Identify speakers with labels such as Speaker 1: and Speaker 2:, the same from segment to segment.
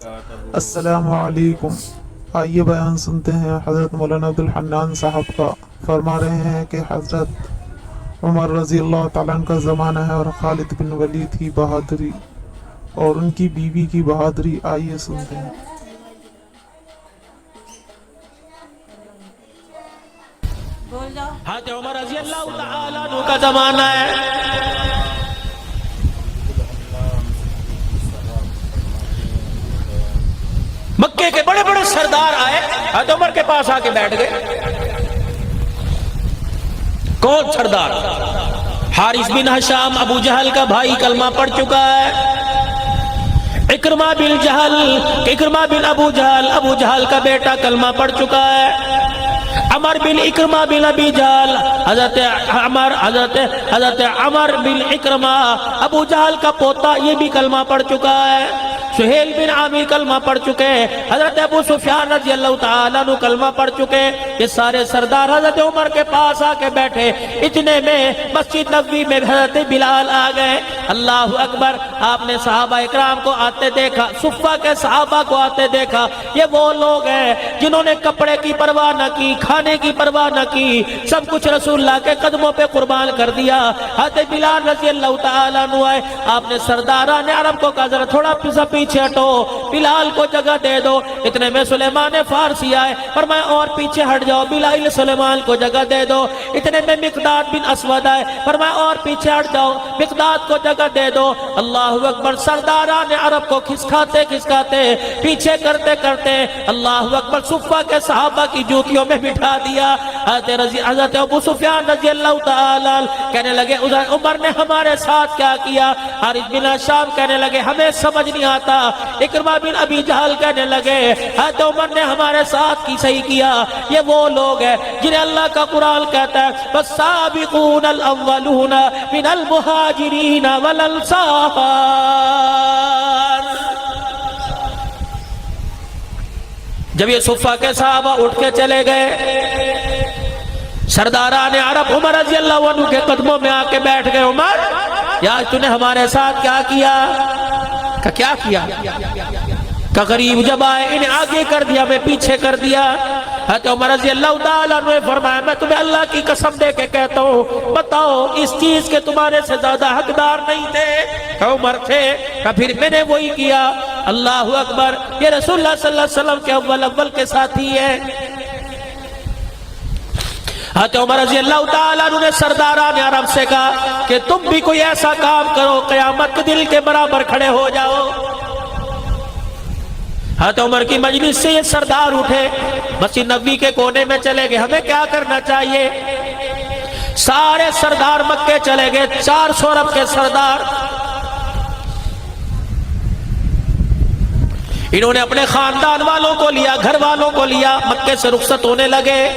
Speaker 1: السلام علیکم۔ آئیے بیان سنتے ہیں حضرت مولانا عبدالحنان صاحب کا۔ فرما رہے ہیں کہ حضرت عمر رضی اللہ تعالیٰ عنہ کا زمانہ ہے اور خالد بن ولید کی بہادری اور ان کی بیوی کی بہادری آئیے سنتے ہیں۔
Speaker 2: حضرت عمر رضی اللہ تعالیٰ عنہ کا زمانہ ہے۔ مکے کے بڑے بڑے سردار آئے، حضرت عمر کے پاس آ کے بیٹھ گئے۔ کون سردار؟ حارث بن ہشام، ابو جہل کا بھائی، کلمہ پڑھ چکا ہے۔ اکرمہ بن ابو جہل کا بیٹا کلمہ پڑھ چکا ہے۔ عمر بن اکرمہ بن ابی جہل، حضرت عمر بن اکرمہ ابو جہل کا پوتا، یہ بھی کلمہ پڑھ چکا ہے۔ سہیل بن عامر کلمہ پڑھ چکے، حضرت ابو سفیان رضی اللہ تعالیٰ عنہ کلمہ پڑھ چکے۔ یہ سارے سردار حضرت عمر کے پاس آ کے بیٹھے۔ اتنے میں مسجد نبوی میں حضرت بلال آ گئے۔ اللہ اکبر! آپ نے صحابہ اکرام کو آتے دیکھا، صفہ کے صحابہ کو آتے دیکھا۔ یہ وہ لوگ ہیں جنہوں نے کپڑے کی پرواہ نہ کی، کھانے کی پرواہ نہ کی، سب کچھ رسول اللہ کے قدموں پہ قربان کر دیا۔ حضرت بلال رضی اللہ تعالیٰ عنہ آئے، آپ نے سرداران عرب کو کہا ذرا تھوڑا پیچھے ہٹو، بلال کو جگہ دے دو۔ اتنے میں سلیمان فارسی آئے، فرمایا اور پیچھے ہٹ جاؤ، بلال سلیمان کو جگہ دے دو۔ اتنے میں مقداد بن اسود آئے، فرمایا اور پیچھے ہٹ جاؤ، مقداد کو جگہ دے دو۔ اللہ اکبر! سرداران عرب کو کھسکاتے پیچھے کرتے اللہ اکبر صفہ کے صحابہ کی جوتیوں میں بٹھا دیا۔ حضرت ابو سفیان رضی اللہ تعالیٰ کہنے لگے عمر نے ہمارے ساتھ کیا کیا؟ حارث بن ہشام کہنے لگے ہمیں سمجھ نہیں آتا۔ اکرمہ بن ابی جہل کہنے لگے حضرت عمر نے ہمارے ساتھ کی صحیح کیا۔ یہ وہ لوگ ہیں جنہیں اللہ کا قرآن کہتا ہے والسابقون الاولون من المہاجرین والانصار۔ جب یہ صفہ کے صحابہ اٹھ کے چلے گئے، سرداران عرب عمر رضی اللہ عنہ کے قدموں میں آ کے بیٹھ گئے۔ عمر، یا تو نے ہمارے ساتھ کیا کیا؟ کیا کیا؟ کہ غریب جب آئے انہیں آگے کر دیا، میں پیچھے کر دیا۔ حضرت عمر رضی اللہ تعالیٰ عنہ نے فرمایا میں تمہیں اللہ کی قسم دے کے کہتا ہوں، بتاؤ اس چیز کے تمہارے سے زیادہ حقدار نہیں تھے؟ کہ عمر تھے۔ کہ پھر میں نے وہی کیا۔ اللہ اکبر! یہ رسول اللہ صلی اللہ علیہ وسلم کے اول کے ساتھی ہے۔ حضرت عمر رضی اللہ تعالیٰ عنہ نے سرداران عرب سے کہا کہ تم بھی کوئی ایسا کام کرو قیامت کے دل کے برابر کھڑے ہو جاؤ۔ حضرت عمر کی مجلس سے یہ سردار اٹھے، مسجد نبوی کے کونے میں چلے گئے، ہمیں کیا کرنا چاہیے؟ سارے سردار مکے چلے گئے، 400 عرب کے سردار۔ انہوں نے اپنے خاندان والوں کو لیا، گھر والوں کو لیا، مکے سے رخصت ہونے لگے۔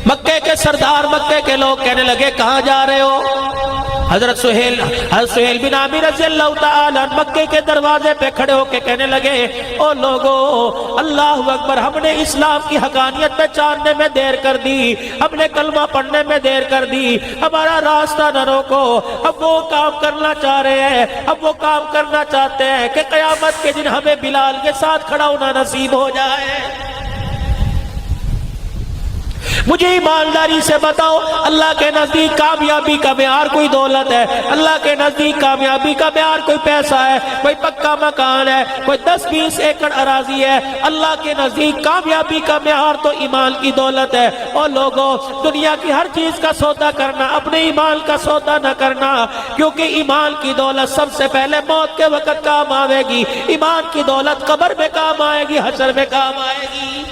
Speaker 2: مکے کے سردار، مکے کے لوگ کہنے لگے کہاں جا رہے ہو؟ حضرت سہیل بن عامر رضی اللہ تعالیٰ مکے کے دروازے پہ کھڑے ہو کے کہنے لگے او لوگو، اللہ اکبر! ہم نے اسلام کی حقانیت پہچاننے میں دیر کر دی، ہم نے کلمہ پڑھنے میں دیر کر دی، ہمارا راستہ نہ روکو۔ ہم وہ کام کرنا چاہ رہے ہیں، ہم وہ کام کرنا چاہتے ہیں کہ قیامت کے دن ہمیں بلال کے ساتھ کھڑا ہونا نصیب ہو جائے۔ مجھے ایمانداری سے بتاؤ، اللہ کے نزدیک کامیابی کا معیار کوئی دولت ہے؟ اللہ کے نزدیک کامیابی کا معیار کوئی پیسہ ہے، کوئی پکا مکان ہے، کوئی 10-20 ایکڑ اراضی ہے؟ اللہ کے نزدیک کامیابی کا معیار تو ایمان کی دولت ہے۔ اور لوگوں، دنیا کی ہر چیز کا سودا کرنا، اپنے ایمان کا سودا نہ کرنا، کیونکہ ایمان کی دولت سب سے پہلے موت کے وقت کام آئے گی۔ ایمان کی دولت قبر میں کام آئے گی، حشر میں کام آئے گی۔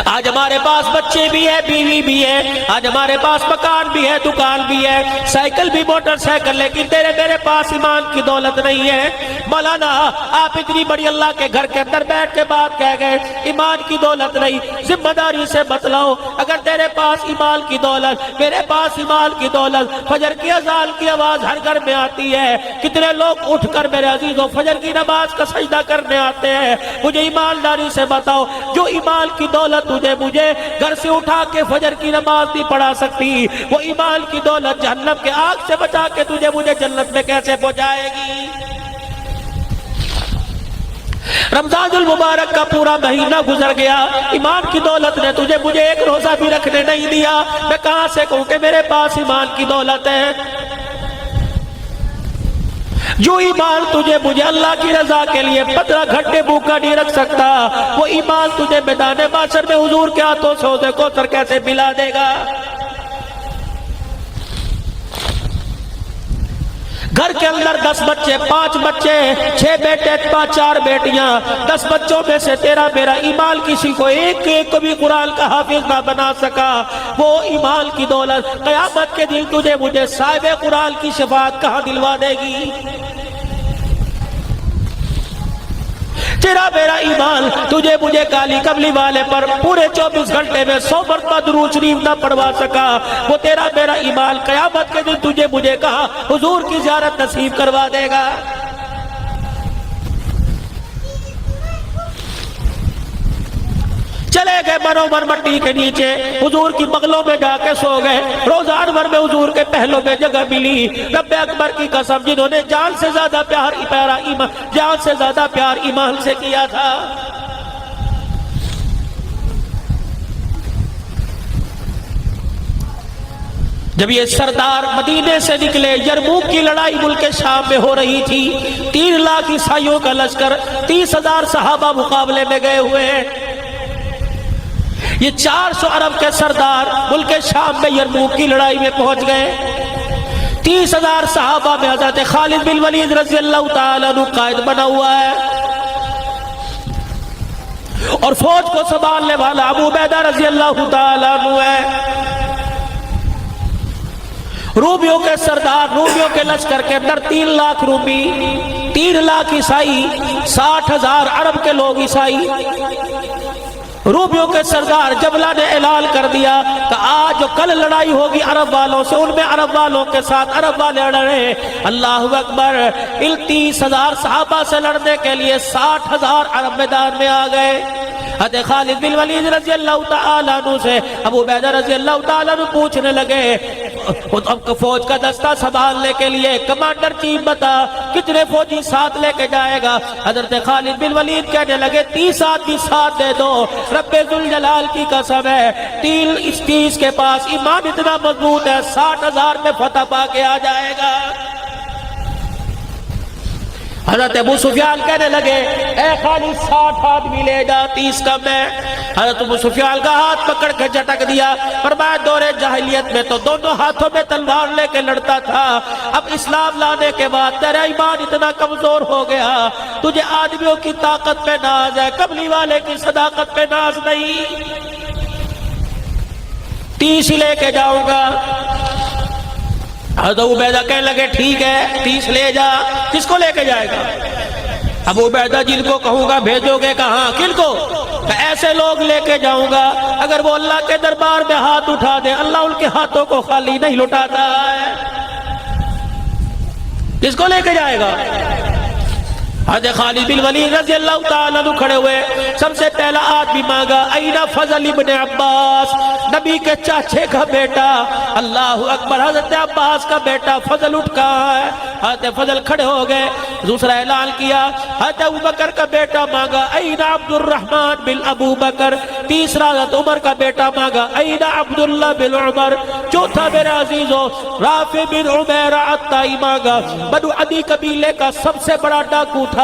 Speaker 2: آج ہمارے پاس بچے بھی ہے، بیوی بھی ہے، آج ہمارے پاس مکان بھی ہے، دکان بھی ہے، سائیکل بھی، موٹر سائیکل، لیکن میرے پاس ایمان کی دولت نہیں ہے۔ مولانا آپ اتنی بڑی اللہ کے گھر کے اندر بیٹھ کے بات کہہ گئے ایمان کی دولت نہیں، ذمہ داری سے بتلاؤ، اگر تیرے پاس ایمان کی دولت، میرے پاس ایمان کی دولت، فجر کی اذان کی آواز ہر گھر میں آتی ہے، کتنے لوگ اٹھ کر میرے عزیزوں فجر کی نماز کا سجدہ کرنے آتے ہیں، مجھے ایمانداری سے بتاؤ جو ایمان کی دولت تجھے مجھے گھر سے اٹھا کے فجر کی نماز نہیں پڑھا سکتی، وہ ایمان کی دولت جہنم کے آگ سے بچا کے تجھے مجھے جنت میں کیسے پہنچائے گی؟ رمضان المبارک کا پورا مہینہ گزر گیا، ایمان کی دولت نے تجھے مجھے ایک روزہ بھی رکھنے نہیں دیا، میں کہاں سے کہوں کہ میرے پاس ایمان کی دولت ہے؟ جو ایمان تجھے مجھے اللہ کی رضا کے لیے 15 گھنٹے بھوکا نہیں رکھ سکتا، وہ ایمان تجھے میدان محشر میں حضور کے ہاتھوں سے حوض کوثر کیسے پلا دے گا؟ گھر کے اندر 10 بچے، 5 بچے، 6 بیٹے، 4 بیٹیاں، 10 بچوں میں سے تیرا میرا ایمان کسی کو ایک کو بھی قرآن کا حافظ نہ بنا سکا، وہ ایمان کی دولت قیامت کے دن تجھے مجھے صاحب قرآن کی شفاعت کہاں دلوا دے گی؟ تیرا میرا ایمان تجھے مجھے کالی کملی والے پر پورے 24 گھنٹے میں 100 مرتبہ درود شریف نہ پڑھوا سکا، وہ تیرا میرا ایمان قیامت کے دن تجھے مجھے کہا حضور کی زیارت نصیب کروا دے گا؟ چلے گئے منور مٹی کے نیچے، حضور کی بغلوں میں جا کے سو گئے، روزان بھر میں حضور کے پہلوں میں جگہ ملی، رب اکبر کی قسم جنہوں نے جان سے زیادہ پیار ایمان سے کیا تھا۔ جب یہ سردار مدینے سے نکلے، یرموک کی لڑائی ملک شام میں ہو رہی تھی، 3 لاکھ عیسائیوں کا لشکر، 30,000 صحابہ مقابلے میں گئے ہوئے ہیں، یہ 400 عرب کے سردار ملک شام میں یرموک کی لڑائی میں پہنچ گئے، 30,000 صحابہ میں حضرت خالد بن ولید رضی اللہ تعالیٰ عنہ قائد بنا ہوا ہے، اور فوج کو سنبھالنے والا ابو عبیدہ رضی اللہ تعالیٰ عنہ ہے۔ رومیوں کے سردار، رومیوں کے لشکر کے اندر 3 لاکھ رومی، 3 لاکھ عیسائی، 60,000 عرب کے لوگ عیسائی۔ رومیوں کے سردار جبلہ نے اعلان کر دیا کہ آج جو کل لڑائی ہوگی عرب والوں سے، ان میں عرب والوں کے ساتھ عرب والے لڑیں۔ اللہ اکبر، ان 30,000 صحابہ سے لڑنے کے لیے 60,000 عرب میدان میں آ گئے۔ حضرت خالد بن ولید رضی اللہ تعالیٰ عنہ سے ابو عبیدہ رضی اللہ تعالیٰ عنہ پوچھنے لگے، فوج کا دستہ سنبھالنے کے لیے کمانڈر چیف بتا کتنے فوجی ساتھ لے کے جائے گا؟ حضرت خالد بن ولید کہنے لگے 30 آدمی ساتھ دے دو، رب ذوالجلال کی قسم ہے 30 کے پاس ایمان اتنا مضبوط ہے 60,000 میں فتح پا کے آ جائے گا۔ حضرت ابو سفیان کہنے لگے اے خالد 60 آدمی لے جا، 30 کم ہے۔ حضرت ابو سفیان کا ہاتھ پکڑ کے جھٹک دیا، فرمایا دور جاہلیت میں تو دونوں ہاتھوں میں تلوار لے کے لڑتا تھا، اب اسلام لانے کے بعد تیرا ایمان اتنا کمزور ہو گیا، تجھے آدمیوں کی طاقت پہ ناز ہے، کملی والے کی صداقت پہ ناز نہیں، 30 لے کے جاؤں گا۔ حضرت عبیدہ کہنے لگے ٹھیک ہے 30 لے جا۔ کس کو لے کے جائے گا؟ ابو عبیدہ جن کو کہوں گا بھیجو گے کہاں؟ کن کو؟ ایسے لوگ لے کے جاؤں گا اگر وہ اللہ کے دربار میں ہاتھ اٹھا دے اللہ ان کے ہاتھوں کو خالی نہیں لٹاتا ہے۔ کس کو لے کے جائے گا؟ حضرت خالد بن ولید رضی اللہ تعالیٰ عنہ کھڑے ہوئے، سب سے پہلا آدمی مانگا اینا فضل ابن عباس، نبی کے چاچے کا بیٹا، اللہ اکبر، حضرت عباس کا بیٹا فضل اٹھ کہاں ہے؟ حضرت فضل کھڑے ہو گئے، دوسرا اعلان کیا حضرت ابو بکر کا بیٹا مانگا اینا عبد الرحمن بن ابو بکر، تیسرا حضرت عمر کا بیٹا مانگا اینا عبداللہ بن عمر، چوتھا میرے عزیزو رافع بن عمیر عطائی مانگا، بنو عدی قبیلے کا سب سے بڑا ڈاکو تھا،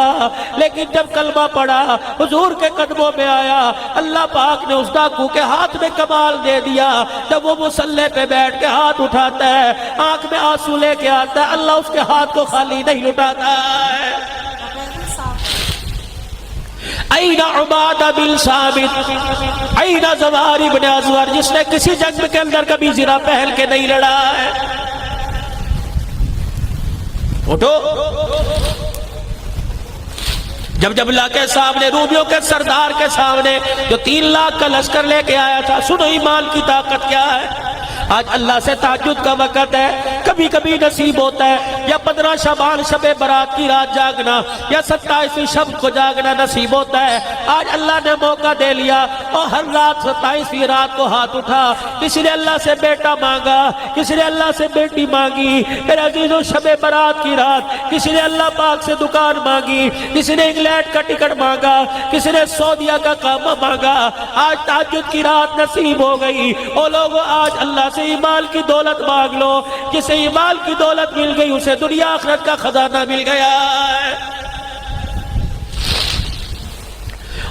Speaker 2: لیکن جب کلمہ پڑھا حضور کے قدموں میں آیا، اللہ پاک نے اس ڈاکو کے ہاتھ میں کمال دے دیا، جب وہ مصلی پہ بیٹھ کے ہاتھ اٹھاتا ہے آنکھ میں آنسو لے کے آتا ہے، اللہ اس کے ہاتھ کو خالی نہیں لٹاتا ہے۔ اینا عبادہ بن ثابت، اینا زوار بن ازور، جس نے کسی جنگ کے اندر کبھی زرہ پہن کے نہیں لڑا ہے، اٹھو۔ جب جبلہ کے سامنے، رومیوں کے سردار کے سامنے جو 3 لاکھ کا لشکر لے کے آیا تھا، سنو ایمان کی طاقت کیا ہے۔ آج اللہ سے تہجد کا وقت ہے، کبھی کبھی نصیب ہوتا ہے یا 15 شعبان شب برات کی رات جاگنا یا 27ویں شب کو جاگنا نصیب ہوتا ہے۔ آج اللہ نے موقع دے لیا اور ہر رات 27ویں رات کو ہاتھ اٹھا، کسی نے اللہ سے بیٹا مانگا، کسی نے اللہ سے بیٹی مانگی، میرے عزیزوں شب برات کی رات کسی نے اللہ پاک سے دکان مانگی، کسی نے انگلینڈ کا ٹکٹ مانگا، کسی نے سعودیہ کا کام مانگا۔ آج تہجد کی رات نصیب ہو گئی۔ او لوگوں، آج اللہ سے ایمان کی دولت مانگ لو، جسے ایمان کی دولت مل گئی اسے دنیا آخرت کا خزانہ مل گیا ہے۔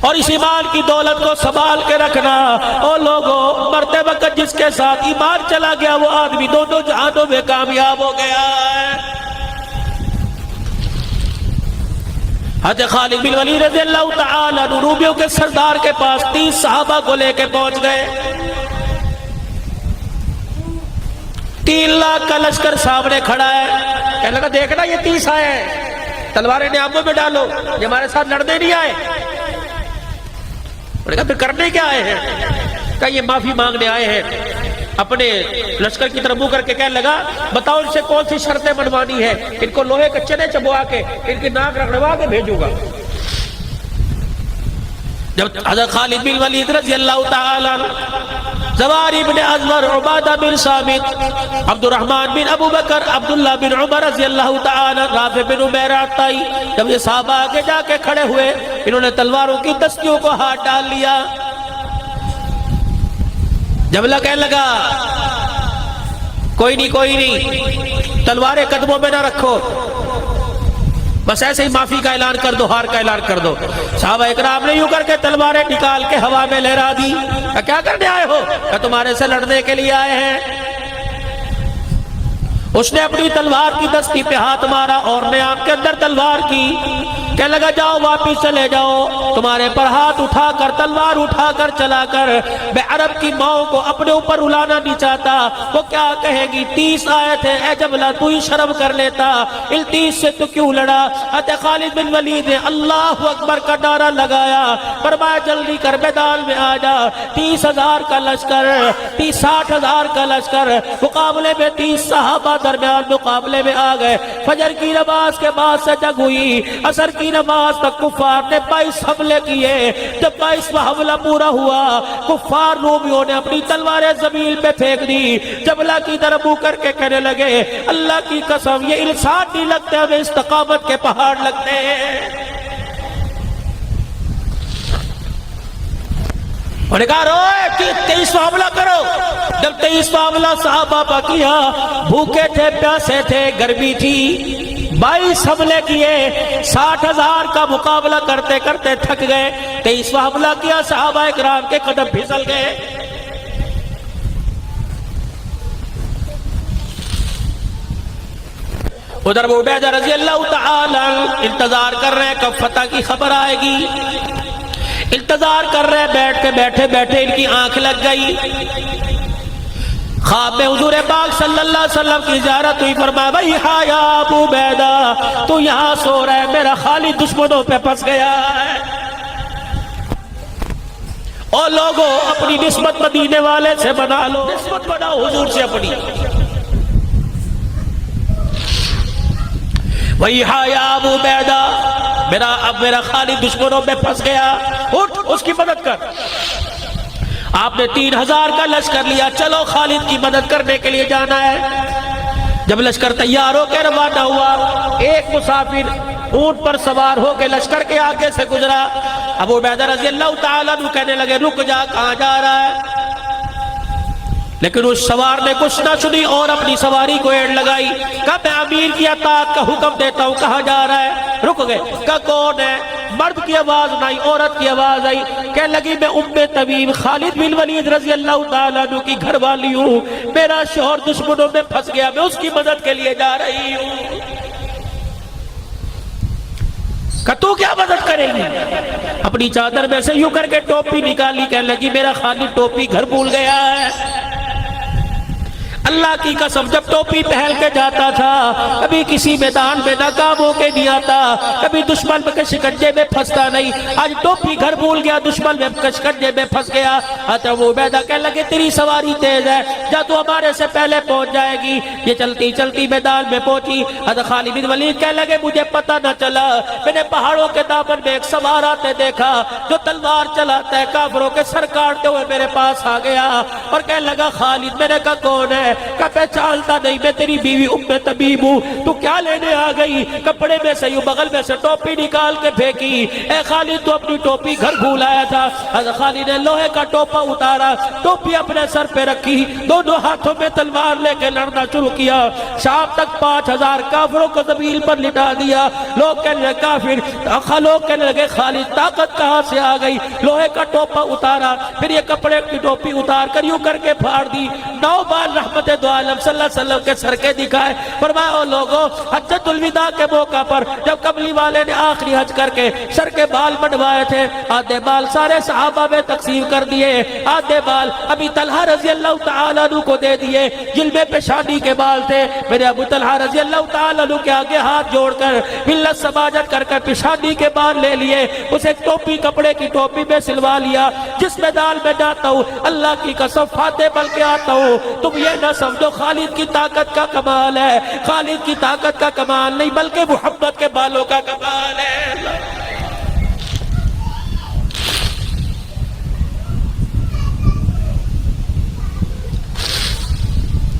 Speaker 2: اور اس ایمان کی دولت کو سنبھال کے رکھنا۔ او لوگوں، مرتے وقت جس کے ساتھ ایمان چلا گیا وہ آدمی دونوں جہانوں میں کامیاب ہو گیا ہے۔ حضرت خالد بن ولید رضی اللہ تعالی عنہ رومیوں کے سردار کے پاس 30 صحابہ کو لے کے پہنچ گئے۔ 3 لاکھ کا لشکر سامنے کھڑا ہے۔ کہنے لگا دیکھنا یہ 30 آئے ہیں، تلواریں نیاموں میں ڈالو، یہ ہمارے ساتھ لڑنے نہیں آئے۔ انہوں نے کہا پھر کرنے کیا آئے ہیں؟ کہا یہ معافی مانگنے آئے ہیں۔ اپنے لشکر کی طرف منہ کر کے کہنے لگا بتاؤ ان سے کون سی شرطیں منوانی ہے، ان کو لوہے کے چنے چبوا کے ان کی ناک رگڑوا کے بھیجوں گا۔ جب حضرت خالد بن ولید رضی اللہ تعالی عنہ، زوار ابن ازور، عبادہ بن صامت، عبد الرحمن بن ابو بکر، عبداللہ بن عمر رضی اللہ تعالی عنہ، رافع بن عمیر عطائی، جب یہ صحابہ آگے جا کے کھڑے ہوئے، انہوں نے تلواروں کی دستیوں کو ہاتھ ڈال لیا۔ جبلہ کہنے لگا کوئی نہیں، تلواریں قدموں میں نہ رکھو، بس ایسے ہی معافی کا اعلان کر دو، ہار کا اعلان کر دو۔ صحابہ اکرام نے یوں کر کے تلواریں نکال کے ہوا میں لہرا دی۔ کیا کرنے آئے ہو؟ کہ تمہارے سے لڑنے کے لیے آئے ہیں۔ اس نے اپنی تلوار کی دستی پہ ہاتھ مارا اور نے آپ کے اندر تلوار کی، کہنے لگا جاؤ واپس چلے جاؤ، تمہارے پر ہاتھ اٹھا کر تلوار اٹھا کر چلا کر میں عرب کی ماؤں کو اپنے اوپر الانا نہیں چاہتا، وہ کیا کہے گی 30 آئے تھے، اے جبلہ تو ہی شرم کر لیتا، ان 30 سے تو کیوں لڑا؟ حضرت خالد بن ولید نے اللہ اکبر کا نعرہ لگایا، فرمایا جلدی کر میدان میں آ جا۔ 30,000 کا لشکر، 60,000 کا لشکر مقابلے میں 30 صحابہ درمیان مقابلے میں آ گئے۔ فجر کی نماز کے بعد سے جنگ ہوئی، عصر کی نماز تک کفار نے 22 حملے کیے۔ جب 22واں حملہ پورا ہوا، کفار رومیوں نے اپنی تلواریں زمین پہ پھینک دی، جبلہ کی طرف منہ کر کے کہنے لگے اللہ کی قسم یہ انسان نہیں لگتے، ہمیں استقامت کے پہاڑ لگتے ہیں۔ انہوں نے کہا روئے 23واں حملہ کرو۔ جب 23واں حملہ صحابہ پا کیا، بھوکے تھے، پیاسے تھے، گرمی تھی، 22 حملے کیے، 60,000 کا مقابلہ کرتے کرتے تھک گئے۔ 23واں حملہ کیا، صحابہ اکرام کے قدم پھسل گئے۔ ادھر ابو عبیدہ رضی اللہ تعالی انتظار کر رہے ہیں کب فتح کی خبر آئے گی، انتظار کر رہے ہیں، بیٹھے بیٹھے ان کی آنکھ لگ گئی۔ خواب میں حضور پاک صلی اللہ علیہ وسلم کی زیارت ہوئی، فرمایا بھائی ہاں یا ابو عبیدہ تو یہاں سو رہا ہے، میرا خالد دشمنوں پہ پھنس گیا ہے۔ اور لوگوں اپنی نسبت مدینے والے سے بنا لو، نسبت بناؤ حضور سے اپنی۔ وہی ہاں یا ابو عبیدہ میرا خالد دشمنوں میں پھنس گیا، اٹھ اس کی مدد کر۔ آپ نے 3,000 کا لشکر لیا، چلو خالد کی مدد کرنے کے لیے جانا ہے۔ جب لشکر تیار ہو کے روانہ ہوا، ایک مسافر اونٹ پر سوار ہو کے لشکر کے آگے سے گزرا۔ ابو عبیدہ رضی اللہ تعالیٰ عنہ کہنے لگے رک جا، کہاں جا رہا ہے؟ لیکن اس سوار نے کچھ نہ سنی اور اپنی سواری کو ایڑ لگائی، کہا میں امیر کی اطاعت کا حکم دیتا ہوں، کہاں جا رہا ہے؟ رک گئے، کہا کون ہے؟ مرد کی آواز نہ آئی، عورت کی آواز آئی، کہنے لگی میں ام طبیب خالد بن ولید رضی اللہ تعالیٰ عنہ کی گھر والی ہوں، میرا شوہر دشمنوں میں پھنس گیا، میں اس کی مدد کے لیے جا رہی ہوں۔ کہا تو کیا مدد کرے گی؟ اپنی چادر میں سے یوں کر کے ٹوپی نکالی، کہنے لگی میرا خالد ٹوپی گھر بھول گیا ہے۔ اللہ کی قسم جب ٹوپی پہن کے جاتا تھا کبھی کسی میدان میں ناکام ہو کے نہیں آتا، کبھی دشمن کے شکنجے میں پھنستا نہیں۔ آج ٹوپی گھر بھول گیا، دشمن میں شکنجے میں پھنس گیا۔ حضرت ابو عبیدہ کہنے لگے تیری سواری تیز ہے، جا تو ہمارے سے پہلے پہنچ جائے گی۔ یہ چلتی چلتی میدان میں پہنچی۔ حضرت خالد بن ولید کہنے لگے مجھے پتہ نہ چلا، میں نے پہاڑوں کے دامن میں ایک سوار آتے دیکھا جو تلوار چلاتا ہے، کافروں کے سر کاٹتے ہوئے میرے پاس آ گیا اور کہنے لگا خالد، میں نے کہا کون ہے؟ کہ پہچانتا نہیں، میں تیری بیوی ام طبیب ہوں، تو کیا لینے آ گئی؟ کپڑے میں سے یوں بغل میں سے ٹوپی نکال کے پھینکی۔ اے خالد تو اپنی ٹوپی گھر بھول آیا تھا۔ حضرت خالد نے لوہے کا ٹوپا اتارا، ٹوپی اپنے سر پہ رکھی، دونوں ہاتھوں میں تلوار لے کے لڑنا شروع کیا۔ شام تک 5000 کافروں کو زمین پر لٹا دیا۔ لوگ کہنے لگے کافر، لوگ کہنے لگے خالد طاقت کہاں سے آ گئی؟ لوہے کا ٹوپا اتارا، پھر یہ کپڑے کی ٹوپی اتار کر یوں کر کے پھاڑ دی۔ 9 بار رحمت دو عالم صلی اللہ علیہ وسلم کے سر کے دکھائے۔ فرمایا او لوگوں، حجۃ الوداع کے موقع پر جب کملی والے نے آخری حج کر کے سر کے بال بڑھوائے تھے، آدھے بال سارے صحابہ میں تقسیم کر دیے، آدھے بال ابی طلحہ رضی اللہ تعالیٰ عنہ کو دے دیے۔ جلوے پیشانی کے بال تھے، میرے ابو طلحہ رضی اللہ تعالیٰ عنہ کے آگے ہاتھ جوڑ کر ملت سماجت کر کر پیشانی کے بال لے لیے، اسے ٹوپی کپڑے کی ٹوپی میں سلوا لیا۔ جس میدان میں جاتا ہوں اللہ کی قسم فاتح بن کے آتا ہوں۔ تم یہ نہ سمجھو خالد کی طاقت کا کمال ہے، خالد کی طاقت کا کمال نہیں بلکہ محمد کے بالوں کا کمال ہے۔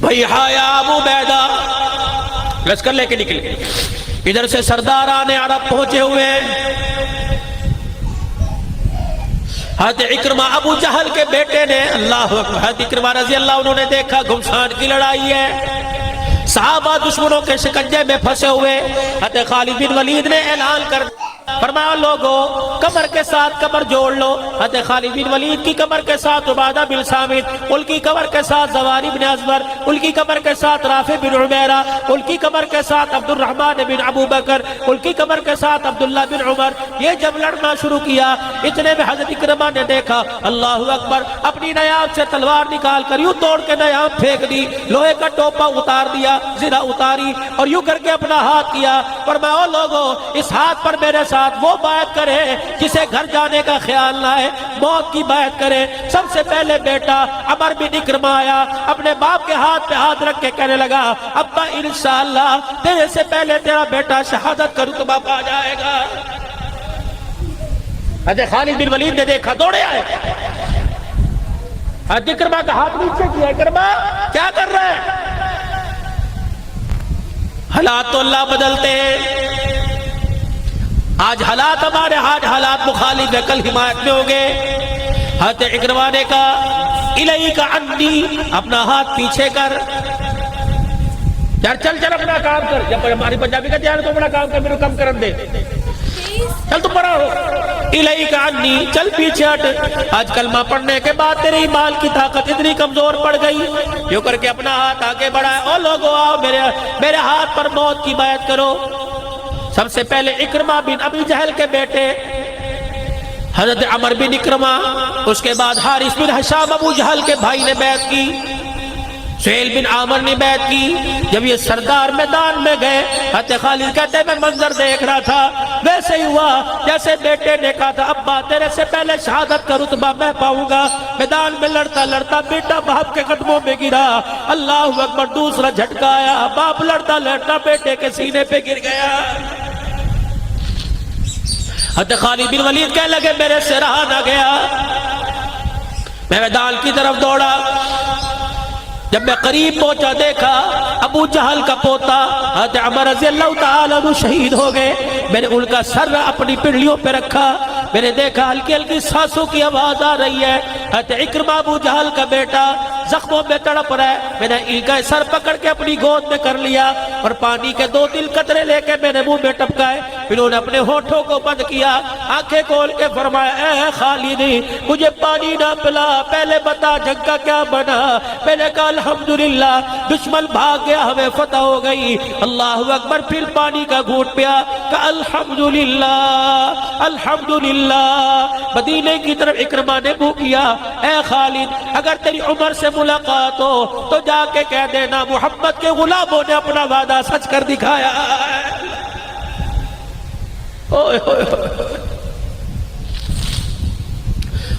Speaker 2: بھائی ہایا ابو عبیدہ لشکر لے کے نکلے، ادھر سے سرداران عرب پہنچے ہوئے۔ حضرت اکرمہ ابو جہل کے بیٹے نے، اللہ اکبر، حضرت اکرمہ رضی اللہ عنہ نے دیکھا گھمسان کی لڑائی ہے، صحابہ دشمنوں کے شکنجے میں پھنسے ہوئے۔ حضرت خالد بن ولید نے اعلان کر فرمایا لوگو کمر کے ساتھ کمر جوڑ لو۔ حضرت خالد بن ولید کی کمر کے ساتھ عبادہ بن صامت، ان کی کمر کے ساتھ زواری بن ازور، ان کی کمر کے ساتھ رافع بن عمیرہ، ان کی کمر کے ساتھ عبد الرحمن بن ابو بکر، ان کی کمر کے ساتھ عبداللہ بن عمر۔ یہ جب لڑنا شروع کیا، اتنے میں حضرت اکرمہ نے دیکھا، اللہ اکبر، اپنی نیاب سے تلوار نکال کر یوں توڑ کے نیاب پھینک دی، لوہے کا ٹوپا اتار دیا، زرہ اتاری اور یوں کر کے اپنا ہاتھ کیا۔ فرمایا او لوگو اس ہاتھ پر میرے ساتھ وہ بیعت کرے جسے گھر جانے کا خیال نہ ہے، موت کی بیعت کرے۔ سب سے پہلے بیٹا عمر بن اکرمہ آیا، اپنے باپ کے ہاتھ پہ ہاتھ رکھ کے کہنے لگا ابا انشاءاللہ تیرے سے پہلے تیرا بیٹا شہادت کا رتبہ پا جائے گا۔ حضرت خالد بن ولید نے دیکھا، دوڑے آئے، حضرت اکرمہ کا ہاتھ نیچے کیا۔ اکرمہ کیا کر رہا ہے؟ حالات تو اللہ بدلتے ہیں، آج حالات ہمارے، آج حالات مخالف ہے، کل حمایت میں ہوں گے۔ حضرت اکرمہ نے کہا الیک عنی، اپنا ہاتھ پیچھے کر، چل چل اپنا کام کر۔ جب ہماری پنجابی کا دھیان تو اپنا کام کر، میرے کم کرن دے، چل تو پڑا ہو، الیک عنی، چل پیچھے ہٹ۔ آج کلمہ پڑھنے کے بعد تیری ایمان کی طاقت اتنی کمزور پڑ گئی، یوں کر کے اپنا ہاتھ آگے بڑھائے، او لوگو آؤ میرے ہاتھ پر موت کی بیعت کرو۔ سب سے پہلے اکرمہ بن ابی جہل کے بیٹے حضرت عمر بن اکرمہ، اس کے بعد حارث بن ہشام ابو جہل کے بھائی نے بیعت کی، سہیل بن عامر نے بیعت کی۔ جب یہ سردار میدان میں گئے، حضرت خالد کہتے ہیں میں منظر دیکھ رہا تھا، ویسے ہی ہوا جیسے بیٹے نے کہا تھا ابا تیرے سے پہلے شہادت کا رتبہ میں پاؤں گا۔ میدان میں لڑتا لڑتا بیٹا باپ کے قدموں میں گرا، اللہ اکبر، دوسرا جھٹکا آیا، باپ لڑتا لڑتا بیٹے کے سینے پہ گر گیا۔ حضرت خالد بن ولید کہنے لگے میرے سے رہا نہ گیا، میں میدان کی طرف دوڑا، جب میں قریب پہنچا دیکھا ابو جہل کا پوتا حضرت عمر رضی اللہ تعالیٰ عنہ شہید ہو گئے۔ میں نے ان کا سر اپنی پنڈلیوں پہ رکھا، میں نے دیکھا ہلکی ہلکی سانسوں کی آواز آ رہی ہے، حضرت اکرمہ ابو جہل کا بیٹا زخموں میں تڑپ رہا ہے۔ میں نے ان کا سر پکڑ کے اپنی گود میں کر لیا اور پانی کے 2-3 قطرے لے کے میں نے منہ میں ٹپکائے، پھر انہوں نے اپنے ہونٹوں کو بند کیا، آنکھیں کھول کے فرمایا اے خالد مجھے پانی نہ پلا، پہلے بتا جنگ کا کیا بنا۔ میں نے کہا الحمدللہ دشمن بھاگ گیا، ہمیں فتح ہو گئی، اللہ اکبر۔ پھر پانی کا گھونٹ پیا، کہا الحمدللہ الحمدللہ۔ مدینے کی طرف اکرمہ نے منہ کیا، اے خالد اگر تیری عمر سے ملاقات ہو تو جا کے کہہ دینا محمد کے غلاموں نے اپنا وعدہ سچ کر دکھایا ہے۔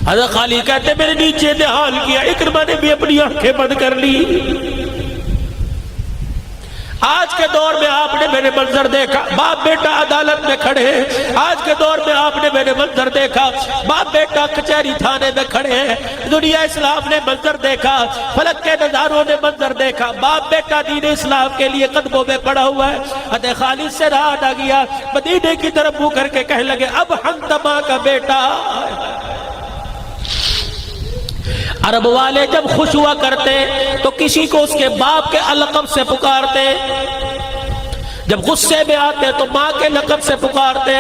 Speaker 2: حضرت خالی کہتے میرے نیچے نہال کیا، اکرمہ نے بھی اپنی آنکھیں بند کر لی۔ آج کے دور میں آپ نے میرے منظر دیکھا، باپ بیٹا عدالت میں کھڑے ہیں۔ آج کے دور میں آپ نے میرے منظر دیکھا، باپ بیٹا کچہری تھانے میں کھڑے ہیں۔ دنیا اسلام نے منظر دیکھا، فلک کے نظاروں نے منظر دیکھا، باپ بیٹا دین اسلام کے لیے قدموں میں پڑا ہوا ہے۔ حضرت خالد سے رات آ گیا، مدینے کی طرف منہ کر کے کہنے لگے اب حنظمہ کا بیٹا۔ عرب والے جب خوش ہوا کرتے تو کسی کو اس کے باپ کے لقب سے پکارتے، جب غصے میں آتے تو ماں کے لقب سے پکارتے۔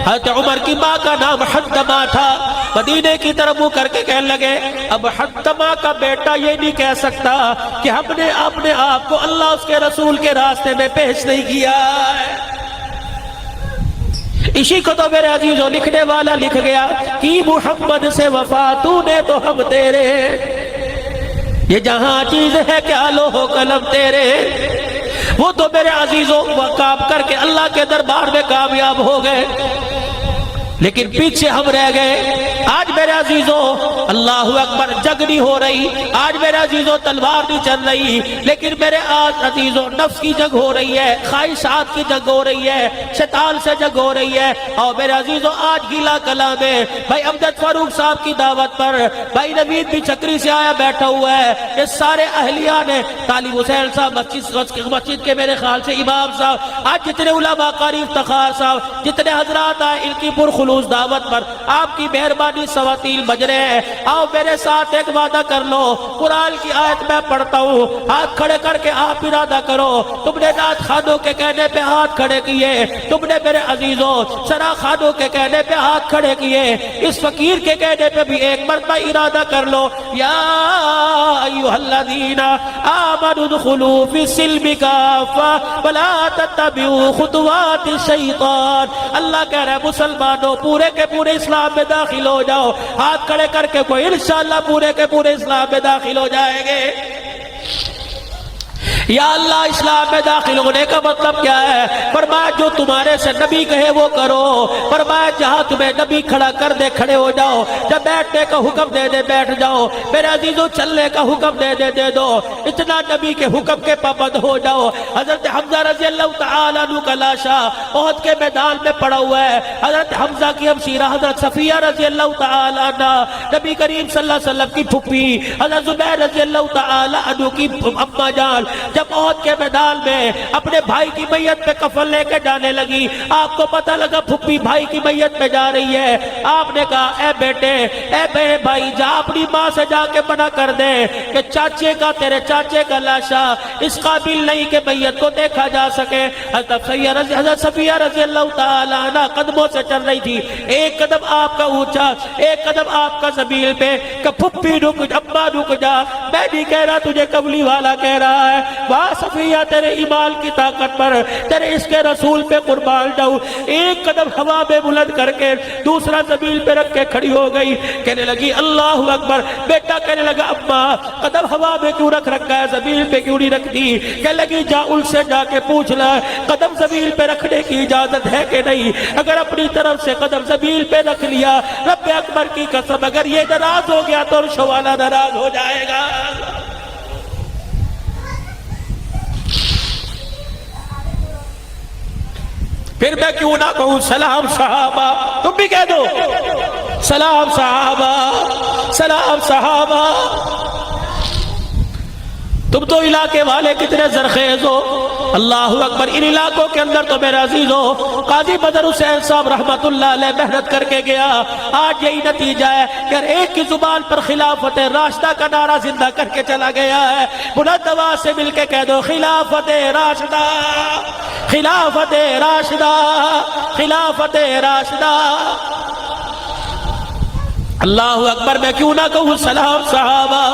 Speaker 2: حضرت عمر کی ماں کا نام حنظمہ تھا۔ مدینے کی طرف منہ کر کے کہنے لگے اب حنظمہ کا بیٹا یہ نہیں کہہ سکتا کہ ہم نے اپنے آپ کو اللہ اس کے رسول کے راستے میں پیش نہیں کیا ہے۔ اسی کو تو میرے عزیزوں لکھنے والا لکھ گیا کہ محمد سے وفا تو نے تو ہم تیرے، یہ جہاں چیز ہے کیا لوح قلم تیرے۔ وہ تو میرے عزیزوں کام کر کے اللہ کے دربار میں کامیاب ہو گئے، لیکن پیچھے ہم رہ گئے۔ آج میرے عزیزوں اللہ اکبر جنگ نہیں ہو رہی، آج میرے عزیزوں تلوار نہیں چل رہی، لیکن میرے آج عزیزوں نفس کی جنگ ہو رہی ہے، خواہشات کی جنگ ہو رہی ہے، شیطان سے جنگ ہو رہی ہے۔ اور میرے عزیزوں آج گیلا کلام ہے بھائی امجد فاروق صاحب کی دعوت پر بھائی نوید بھی چکری سے آیا بیٹھا ہوا ہے، یہ سارے اہلیہ نے طالب حسین صاحب مسجد کے میرے خیال سے امام صاحب، آج جتنے علماء قاری افتخار صاحب جتنے حضرات آئے ان کی خلوص دعوت پر آپ کی مہربانی سواتیل بج رہے ہیں۔ آؤ میرے ساتھ ایک وعدہ کر لو، قرآن کی آیت میں پڑھتا ہوں، ہاتھ کھڑے کر کے آپ ارادہ کرو۔ تم نے نعت خانوں کے کہنے پہ ہاتھ کھڑے کیے، تم نے میرے عزیزوں سرا خانوں کے کہنے پہ ہاتھ کھڑے کیے، اس فقیر کے کہنے پہ بھی ایک مرتبہ ارادہ کر لو، یا ایھا الذین آمنوا ادخلوا فی السلم کافہ ولا تتبعوا خطوات الشیطان۔ اللہ کہہ رہا ہے مسلمانوں پورے کے پورے اسلام میں داخل ہو جاؤ۔ ہاتھ کھڑے کر کے کوئی انشاءاللہ پورے کے پورے اسلام میں داخل ہو جائیں گے۔ یا اللہ اسلام میں داخل ہونے کا مطلب کیا ہے؟ فرمایا جو تمہارے سے نبی کہے وہ کرو، فرمایا جہاں تمہیں نبی کھڑا کر دے کھڑے ہو جاؤ، جب بیٹھنے کا حکم دے دے بیٹھ جاؤ، میرے عزیزوں چلنے کا حکم دے دے دے دو، اتنا نبی کے حکم کے پابند ہو جاؤ۔ حضرت حمزہ رضی اللہ تعالیٰ عنہ کا لاشا احد کے میدان میں پڑا ہوا ہے، حضرت حمزہ کی ہمشیرہ حضرت صفیہ رضی اللہ تعالیٰ عنہ نبی کریم صلی اللہ علیہ وسلم کی پھپھی، حضرت زبیر رضی اللہ تعالیٰ عنہ کی اماں جان جب احد کے میدان میں اپنے بھائی کی میت پہ کفن لے کے جانے لگی، آپ کو پتہ لگا پھپھی بھائی کی میت پہ جا رہی ہے، آپ نے کہا اے بیٹے اے میرے بھائی جا اپنی ماں سے جا کے منع کر دے کہ تیرے چاچے کا لاشا اس قابل نہیں کہ میت کو دیکھا جا سکے۔ حضرت صفیہ رضی اللہ تعالیٰ عنہ قدموں سے چل رہی تھی، ایک قدم آپ کا اونچا ایک قدم آپ کا زمین پہ کہ پھپھی رک اماں رک جا، میں نہیں کہہ رہا تجھے کملی والا کہہ رہا ہے، واہ صفیہ تیرے ایمان کی طاقت پر تیرے اس کے رسول پہ قربان جاؤں۔ ایک قدم ہوا میں بلند کر کے دوسرا زمین پہ رکھ کے کھڑی ہو گئی، کہنے لگی اللہ اکبر۔ بیٹا کہنے لگا اماں قدم ہوا میں کیوں رکھ رکھا ہے، زمین پہ کیوں نہیں رکھ دی؟ کہنے لگی جا ان سے جا کے پوچھ لے قدم زمین پہ رکھنے کی اجازت ہے کہ نہیں، اگر اپنی طرف سے قدم زمین پہ رکھ لیا رب اکبر کی قسم اگر یہ ناراض ہو گیا تو عرش والا ناراض ہو جائے گا۔ پھر میں کیوں نہ کہوں سلام صحابہ، تم بھی کہہ دو سلام صحابہ، سلام صحابہ۔ تم تو علاقے والے کتنے زرخیز ہو، اللہ اکبر۔ ان علاقوں کے اندر تو میرے عزیزو قاضی بدر حسین صاحب رحمت اللہ علیہ محنت کر کے گیا، آج یہی نتیجہ ہے کہ ہر ایک کی زبان پر خلافت راشدہ کا نعرہ زندہ کر کے چلا گیا ہے۔ بلند آواز سے مل کے کہہ دو خلافت راشدہ، خلافت راشدہ، خلافت راشدہ۔ اللہ اکبر۔ میں کیوں نہ کہوں سلام صحابہ۔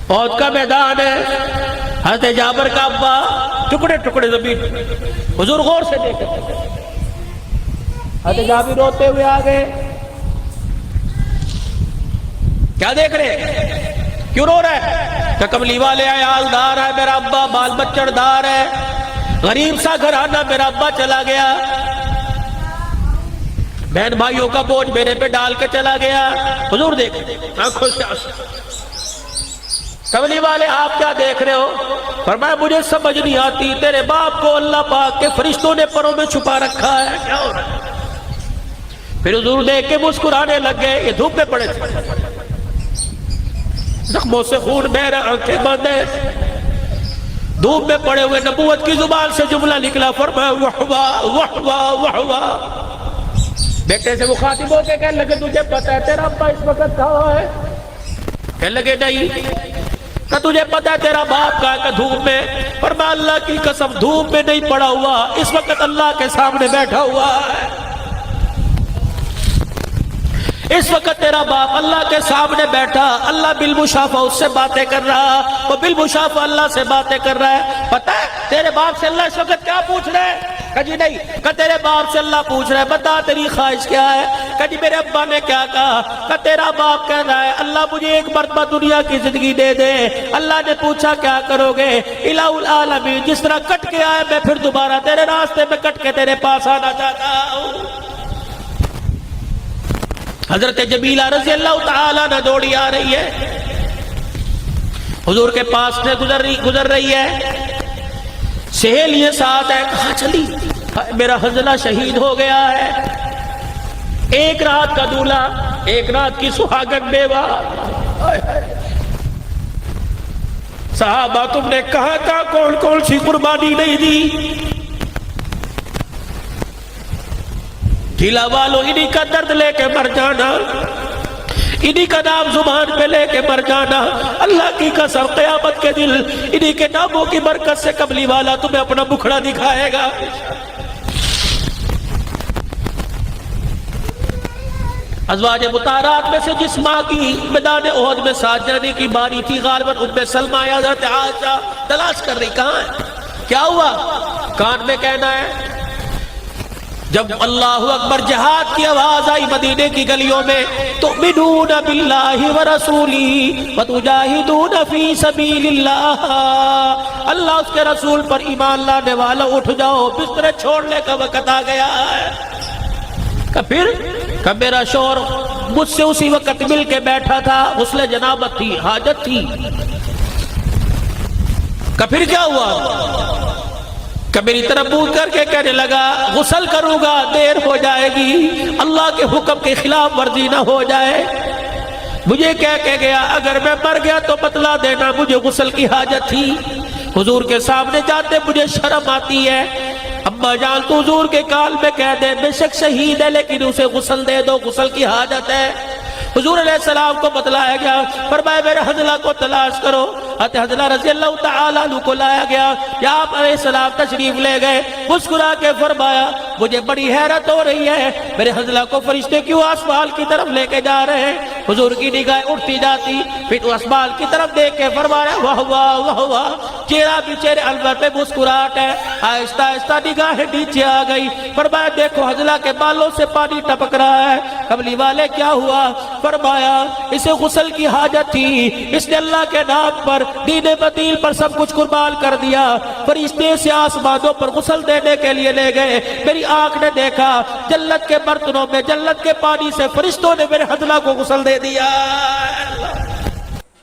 Speaker 2: احد کا میدان ہے، حضرت جابر کا ابا ٹکڑے ٹکڑے زمین، حضور غور سے دیکھتے حضرت جابر روتے ہوئے آگئے، کیا دیکھ رہے ہیں؟ کیوں رو رہا ہے؟ کہ کملی والے عیال دار ہے میرا ابا، بال بچڑ دار ہے، غریب سا گھرانہ میرا ابا چلا گیا، بہن بھائیوں کا بوجھ میرے پہ ڈال کے چلا گیا۔ حضور دیکھ آنکھوں سے کملی والے آپ کیا دیکھ رہے ہو؟ فرمایا مجھے سمجھ نہیں آتی، تیرے باپ کو اللہ پاک کے فرشتوں نے پروں میں چھپا رکھا ہے، کیا ہو رہا ہے؟ پھر حضور دیکھ کے مسکرانے لگ گئے، یہ دھوپ میں پڑے تھے، زخموں سے خون بہ رہا، آنکھیں بند ہیں، دھوپ میں پڑے ہوئے، نبوت کی زبان سے جملہ نکلا، فرمایا وحوا وحوا وحوا۔ بیٹے سے مخاطب ہو کے کہنے لگے تجھے پتہ ہے تیرا ابا اس وقت کہاں ہے؟ کہنے لگے نہیں۔ کہ تجھے پتہ ہے تیرا باپ کہاں ہے؟ کہ دھوپ میں۔ فرمایا اللہ کی قسم دھوپ میں نہیں پڑا ہوا، اس وقت اللہ کے سامنے بیٹھا ہوا ہے۔ اس وقت تیرا باپ اللہ کے سامنے بیٹھا، اللہ بالمشافہ اس سے باتیں کر رہا، وہ بالمشافہ اللہ سے باتیں کر رہا ہے۔ پتہ ہے تیرے باپ سے اللہ اس وقت کیا پوچھ رہے ہیں؟ کہ جی نہیں۔ کہ تیرے باپ سے اللہ پوچھ رہا ہے بتا تیری خواہش کیا ہے؟ کہ جی میرے ابا نے کیا کہا؟ کہ تیرا باپ کہہ رہا ہے اللہ مجھے ایک مرتبہ دنیا کی زندگی دے دے۔ اللہ نے پوچھا کیا کرو گے؟ الہ العالمین جس طرح کٹ کے آئے میں پھر دوبارہ تیرے راستے میں کٹ کے تیرے پاس آنا چاہتا ہوں۔ حضرت جمیلہ رضی اللہ تعالیٰ نے دوڑی آ رہی ہے، حضور کے پاس سے گزر رہی ہے، سہیلیاں ساتھ ہے، کہاں چلی؟ میرا حنظلہ شہید ہو گیا ہے، ایک رات کا دولہا، ایک رات کی سہاگن بیوہ۔ صحابہ تم نے کہاں کہاں کون کون سی قربانی نہیں دی؟ ڈھیلا والو انہی کا درد لے کے مر جانا، انہی کا نام زبان پہ لے کے مر جانا، اللہ کی قسم قیامت کے دل انہی کے ناموں کی برکت سے کملی والا تمہیں اپنا مکھڑا دکھائے گا۔ ازواج مطہرات میں سے جس ماں کی میدان احد میں ساتھ جانے کی باری تھی غالباً ام سلمہ یا حضرت عائشہ تلاش کر رہی کہاں ہے، کیا ہوا؟ کان میں کہنا ہے جب اللہ اکبر جہاد کی آواز آئی مدینے کی گلیوں میں، تؤمنون باللہ ورسولہ وتجاہدون فی سبیل اللہ، اللہ اس کے رسول پر ایمان لانے والا اٹھ جاؤ، بستر چھوڑنے کا وقت آ گیا ہے۔ کہ پھر کہ میرا شوہر مجھ سے اسی وقت مل کے بیٹھا تھا، غسل جنابت تھی، حاجت تھی۔ کہ پھر کیا ہوا؟ کہ میری طرف منہ کر کے کہنے لگا غسل کروں گا دیر ہو جائے گی، اللہ کے حکم کے خلاف ورزی نہ ہو جائے۔ مجھے کہہ کے گیا اگر میں مر گیا تو بتلا دینا مجھے غسل کی حاجت تھی۔ حضور کے سامنے جاتے مجھے شرم آتی ہے، اما جان تو حضور کے کال میں کہہ دے بے شک شہید ہے لیکن اسے غسل دے دو، غسل کی حاجت ہے۔ حضور علیہ السلام کو بتلایا گیا، فرمایا میرے حنظلہ کو تلاش کرو۔ حضرت حنظلہ رضی اللہ تعالیٰ عنہ کو لایا گیا، یا آپ علیہ السلام تشریف لے گئے، مسکرا کے فرمایا مجھے بڑی حیرت ہو رہی ہے میرے حنظلہ کو فرشتے کیوں آسمان کی طرف لے کے جا رہے ہیں؟ حضور کی نگاہ اٹھتی جاتی، پھر آسمان کی طرف دیکھ کے فرمایا واہ واہ واہ واہ، چہرہ بھی چہرے انور پہ مسکراہٹ ہے، آہستہ آہستہ نگاہ نیچے آ گئی، فرمایا دیکھو حنظلہ کے بالوں سے پانی ٹپک رہا ہے۔ کملی والے کیا ہوا؟ فرمایا اسے غسل کی حاجت تھی، اس نے اللہ کے نام پر دین بدیل پر سب کچھ قربان کر دیا۔ فرشتے سے آسمانوں پر غسل دینے کے لیے لے گئے، میری آنکھ نے دیکھا جنت کے برتنوں میں جنت کے پانی سے فرشتوں نے میرے حنظلہ کو غسل دے دیا۔